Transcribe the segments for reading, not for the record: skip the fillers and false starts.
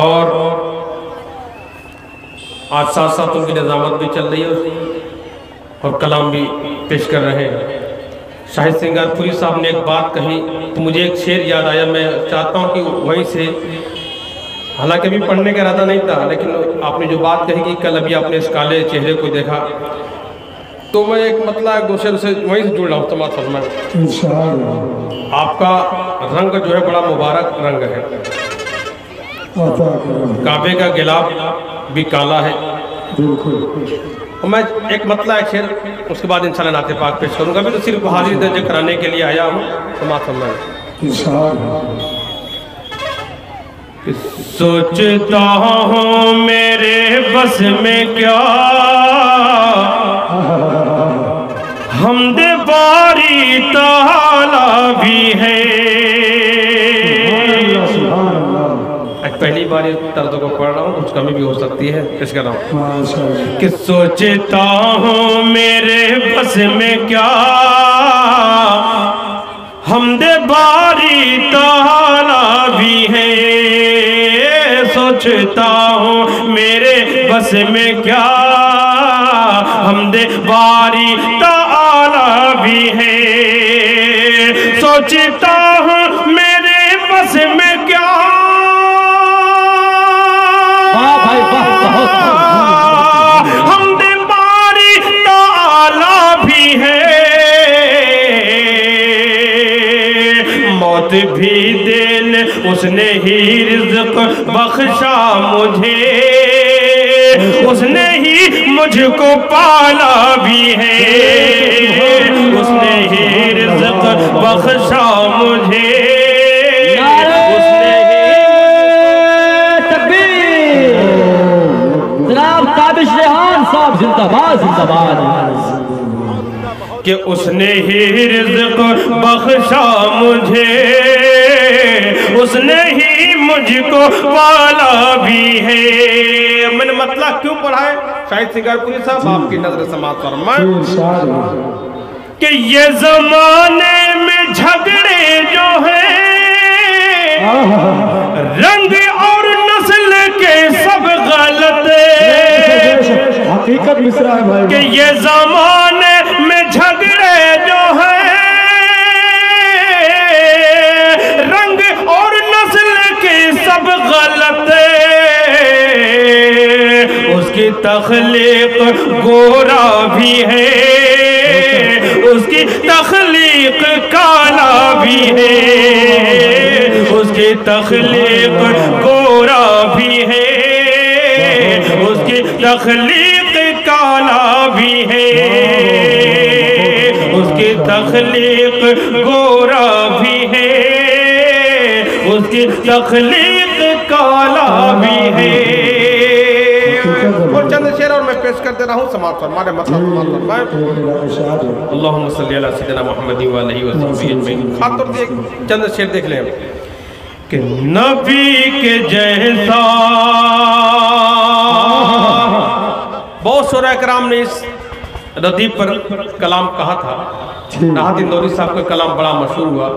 اور آج ساتھ ساتھ ان کی نظامت بھی چل رہی ہے اور کلام بھی پیش کر رہے ہیں۔ شاہد سنگار پوری صاحب نے ایک بات کہی تو مجھے ایک شعر یاد آیا، میں چاہتا ہوں کہ وہیں سے، حالانکہ ابھی پڑھنے کا ارادہ نہیں تھا، لیکن آپ نے جو بات کہی کہ کل ابھی آپ نے اس کالے چہرے کو دیکھا، تو میں ایک مطلع ایک دوسرے سے وہیں سے جڑ رہا ہوں۔ سماعت فرمائیں، آپ کا رنگ جو ہے بڑا مبارک رنگ ہے، کعبے کا گلاب بھی کالا ہے۔ اور میں ایک مطلع ایک شعر اس کے بعد انشاءاللہ نعت پاک پیش کروں گا، بھی تو صرف حاضر درج کرانے کے لیے آیا ہوں۔ سماعت فرمائیں۔ سوچتا ہوں میرے بس میں کیا حمد باری تعالیٰ بھی ہے۔ پہلی بار یہ طرز کو پڑھ رہا ہوں، کچھ کمی بھی ہو سکتی ہے، پیش کر رہا ہوں کہ سوچتا ہوں میرے بس میں کیا حمد باری تعالیٰ بھی ہے۔ سوچتا ہوں میرے بس میں کیا حمد باری تعالیٰ بھی ہے۔ سوچتا ہوں میرے بس میں کیا حمد باری تعالیٰ بھی ہے۔ موت بھی دل اس نے ہی رزق بخشا مجھے، اس نے ہی مجھ کو پالا بھی ہے۔ اس نے ہی رزق بخشا مجھے، زندہ باد زندہ باد، کہ اس نے ہی رزق بخشا مجھے، اس نے ہی مجھ کو پالا بھی ہے۔ میں نے مطلع کیوں پڑھا ہے شاہد سنگار پوری صاحب؟ آپ کی نظر سماعت فرمائیں کہ یہ زمانے میں جھگڑے جو ہیں رنگ اور نسل کے سب غلط، حقیقت مصرع ہے بھائی، کہ یہ زمانے میں جھگڑے جو ہیں رنگ اور نسل کے سب غلط، اس کی تخلیق گورا بھی ہے، اس کی تخلیق کالا بھی ہے، اس کی تخلیق گورا بھی ہے، اس کی تخلیق کالا بھی ہے، اس کی تخلیق گورا بھی ہے، اس کی تخلیق کالا بھی ہے۔ اور چند شعر اور میں پیش کر دے رہا ہوں، سماعت فرمائیں۔ اللہم صلی علی سیدنا محمد وآلہ وسلم اجمعین۔ خاطر دیکھ چند شعر دیکھ لیں کہ نبی کے جیسا، بہت شعراء کرام نے اس ردیف پر کلام کہا تھا۔ راحت اندوری صاحب کا کلام بڑا مشہور ہوا،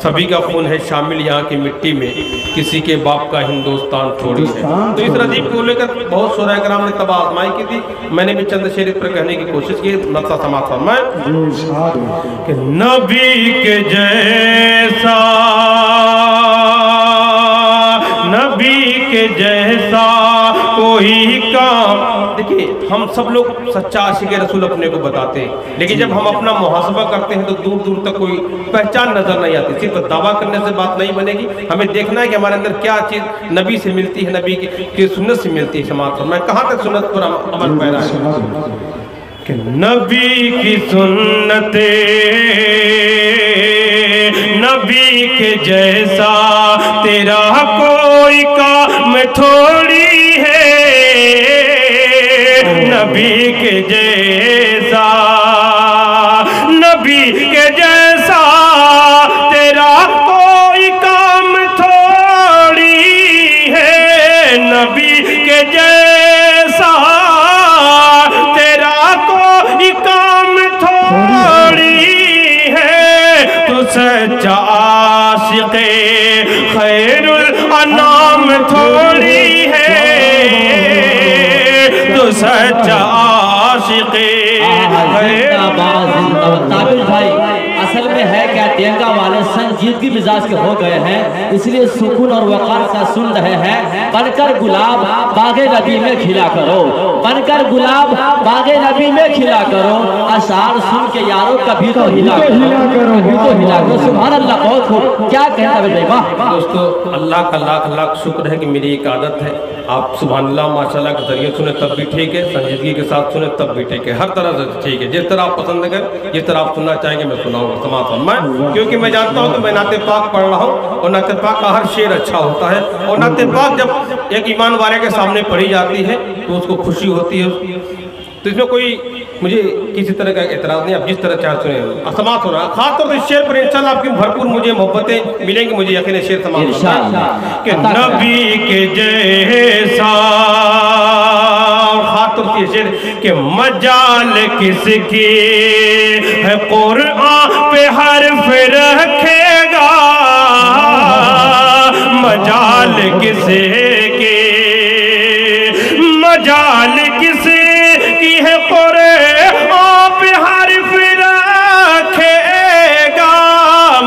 سبھی کا خون ہے شامل یہاں کی مٹی میں، کسی کے باپ کا ہندوستان تھوڑی ہے۔ تو اس ردیف کو لے کر بہت شعراء کرام نے تباہ آزمائی کی تھی، میں نے بھی چند شعر پر کہنے کی کوشش کی۔ نقصہ سماعت فرمائیں کہ نبی کے جیسا، نبی کے جیسا کوئی کام، دیکھیں ہم سب لوگ سچا عاشق رسول اپنے کو بتاتے ہیں، لیکن جب ہم اپنا محاسبہ کرتے ہیں تو دور دور تک کوئی پہچان نظر نہیں آتی۔ صرف دعویٰ کرنے سے بات نہیں بنے گی، ہمیں دیکھنا ہے کہ ہمارے اندر کیا چیز نبی سے ملتی ہے، نبی کی سنت سے ملتی ہے۔ سماعت فرمائیں کہاں تک سنت پر عمل پیرا ہے کہ نبی کی سنتیں نبی کے جیسا تیرا کوئی کام تھوڑی ہے، نبی کے جیسا، نبی کے جیسا تیرا کوئی کام تھوڑی ہے، نبی کے جیسا تیرا کوئی کام تھوڑی ہے، تو سچا عاشق خیر नाम थोड़ी है तो सच्चा आशिक़ है। ताबिर भाई असल में है क्या, डेंगा वाले संजीदगी मिजाज के हो गए हैं, इसलिए सुकून और वक़ार का सुन रहे हैं। बनकर गुलाब बागे नबी में खिला करो, बनकर गुलाब बागे नबी में खिला करो, अशार सुन के यारों कभी तो हिला करो, कभी तो हिला करो। सुभान अल्लाह, बहुत खूब, क्या कहना है भाई, वाह। दोस्तों अल्लाह का लाख लाख शुक्र है कि मेरी एक आदत है, आप सुभान अल्लाह माशाल्लाह के जरिए सुने तब भी ठीक है, संजीदगी के साथ सुने तब भी ठीक है, हर तरह से ठीक है। जिस तरह आप पसंद करें, जिस तरह आप सुनना चाहेंगे मैं सुनाऊंगा समाज फरमाएं, क्योंकि मैं जानता हूं कि मैं नाते पाक पढ़ रहा हूं और नाते पाक का हर शेर अच्छा होता है। और नाते पाक जब एक ईमान वाले के सामने पढ़ी जाती है तो उसको खुशी होती है, तो इसमें कोई मुझे किसी तरह का एतराज़ नहीं। आप जिस तरह चाहे सुने, समात हो रहा है। खास तौर पर शेर पर इंशाल्लाह आपकी भरपूर मुझे मोहब्बतें मिलेंगी, मुझे यकीन है। शेर समात कि नबी के जैसा, खास तौर पर शेर कि मजाल किसकी है कुरान पे हर्फ रखेगा, मजाल किसे की, मजाल किसे की है कुरान पे हर्फ रखेगा,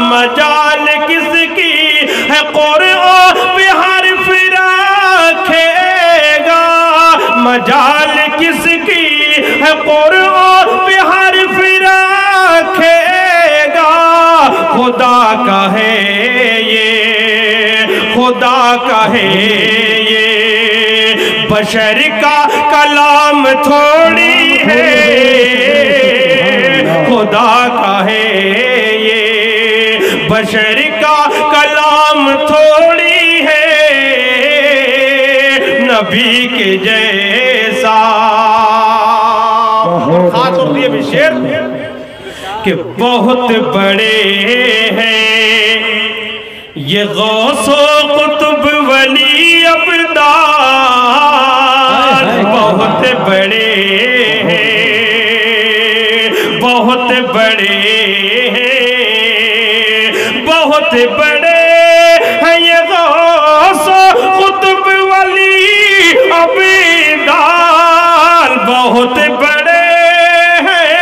मजाल किसकी है कुरान पे हर्फ रखेगा, मजाल किसकी है कुरान पे हर्फ रखेगा। खुदा का है ये, खुदा का है ये, बशर का कलाम थोड़ी है, खुदा का है ये, बशर का कलाम थोड़ी है, नबी के जैसा। खास तौर पे भी शेर कि बहुत बड़े हैं ये गौसो कुतुब वली अब्दाल, बहुत बड़े हैं, बहुत बड़े हैं, बहुत बड़े हैं ये गौसो कुतुब वली अब्दाल, बहुत बड़े हैं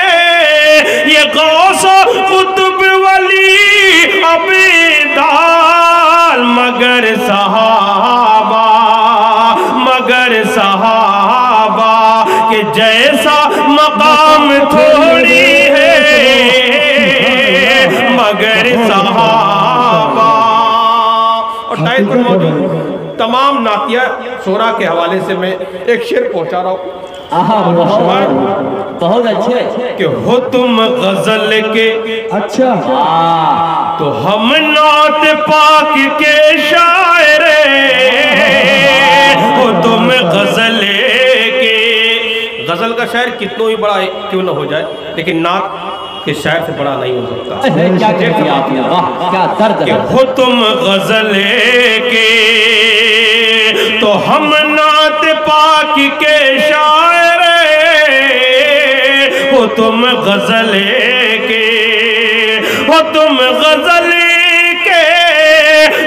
ये गौसो कुतुब वली अब्दाल, मगर सहाबा, मगर सहाबा के जैसा मकाम थोड़ी है, मगर सहाबा। और टाइप पर मौजूद तमाम नातिया शोरा के हवाले से मैं एक शेर पहुंचा रहा हूँ। बहुत अच्छे कि हो तुम गजल के, अच्छा तो हम नात पाक के शायर, हो तुम गजल के। गजल का शायर कितना ही बड़ा क्यों न हो जाए, लेकिन नात के शायर से बड़ा नहीं हो सकता। क्या किया आपने, वाह क्या दर्द है। हो तुम गजल के, तो हम नात पाक के शायर, हो तुम गजल के, हो तुम गजल के,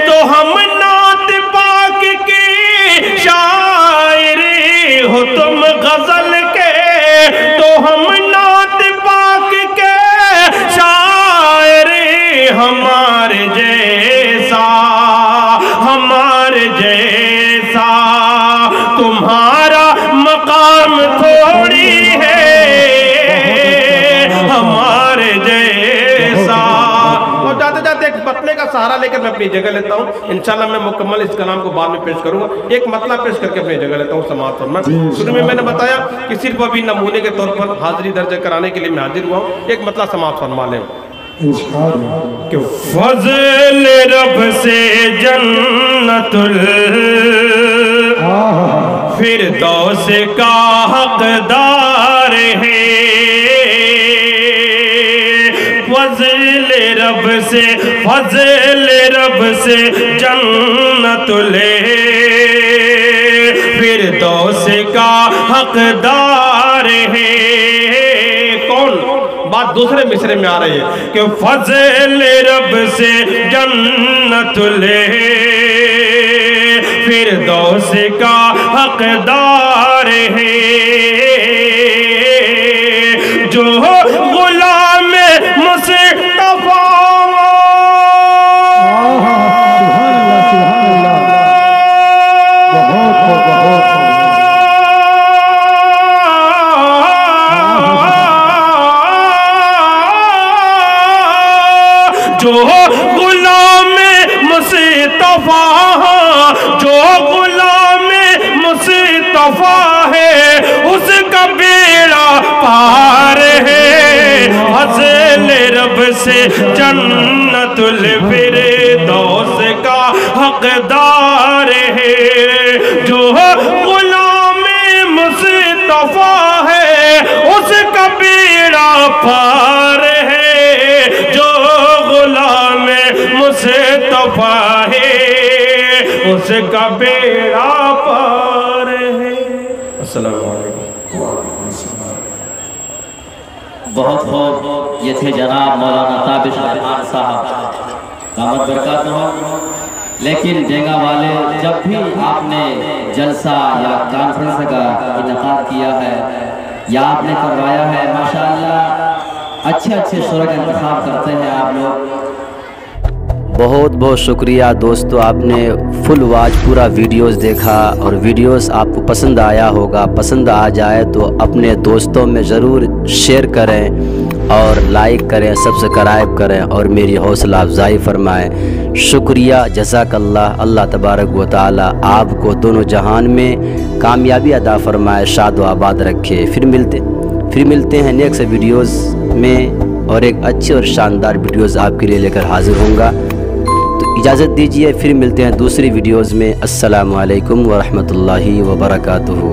तो हम नात पाक के शायर, हो तुम गजल के, तो हम नात पाक के शायर, हमारे जैसा, हमारे जैसा तुम्हारा मकाम थोड़ी है, हमारे जैसा। और जाते जाते एक मतले का सहारा लेकर मैं अपनी जगह लेता हूँ। इंशाल्लाह मैं मुकम्मल इस कलाम को बाद में पेश करूंगा। एक मतला पेश करके अपनी जगह लेता हूँ। समाअत फरमाएं। शुरू में मैंने बताया कि सिर्फ अभी नमूने के तौर पर हाजिरी दर्ज कराने के लिए मैं हाजिर हुआ हूँ। एक मतला समाअत फरमा लें कि फज़ल रब से जन्नतुल फिरदौस का हकदार है, फज़ल रब से, फज़ल रब से जन्नतुल फिरदौस का हकदार है। कौन? बात दूसरे मिसरे में आ रही है कि फज़ल रब से जन्नतुल फिरदौस का हकदार है। जो गुलाम मुस्तफा जो गुलाम मुस्तफा, जो गुलाम मुस्तफा है उसका बेड़ा पार है। फज़ल रब से जन्नतुल फिरदौस का हकदार है। जो गुलाम मुस्तफा है उसका बेड़ा पार है। जो गुलाम मुस्तफा है उसका बेड़ा पार है। अस्सलाम वालेकुम। बहुत खूब, ये थे जनाब मौलाना ताबिश खान साहब, दामद बरकातहू। लेकिन डेंगा वाले, जब भी आपने जलसा या कॉन्फ्रेंस का इनेकाद किया है या आपने करवाया है, माशाअल्लाह अच्छे शोरा का इंतखाब करते हैं आप लोग। बहुत बहुत शुक्रिया दोस्तों, आपने फुल वॉच पूरा वीडियोस देखा और वीडियोस आपको पसंद आया होगा। पसंद आ जाए तो अपने दोस्तों में ज़रूर शेयर करें और लाइक करें, सब्सक्राइब करें और मेरी हौसला अफजाई फरमाएं। शुक्रिया, जज़ाकल्लाह। अल्लाह तबारक व तआला आपको दोनों जहान में कामयाबी अदा फरमाए, शाद व आबाद रखे। फिर मिलते हैं नेक्स्ट वीडियोज़ में और एक अच्छे और शानदार वीडियोज़ आपके लिए लेकर हाजिर होऊंगा। तो इजाज़त दीजिए, फिर मिलते हैं दूसरी वीडियोज़ में। अस्सलामु अलैकुम व रहमतुल्लाहि व बरकातुहू।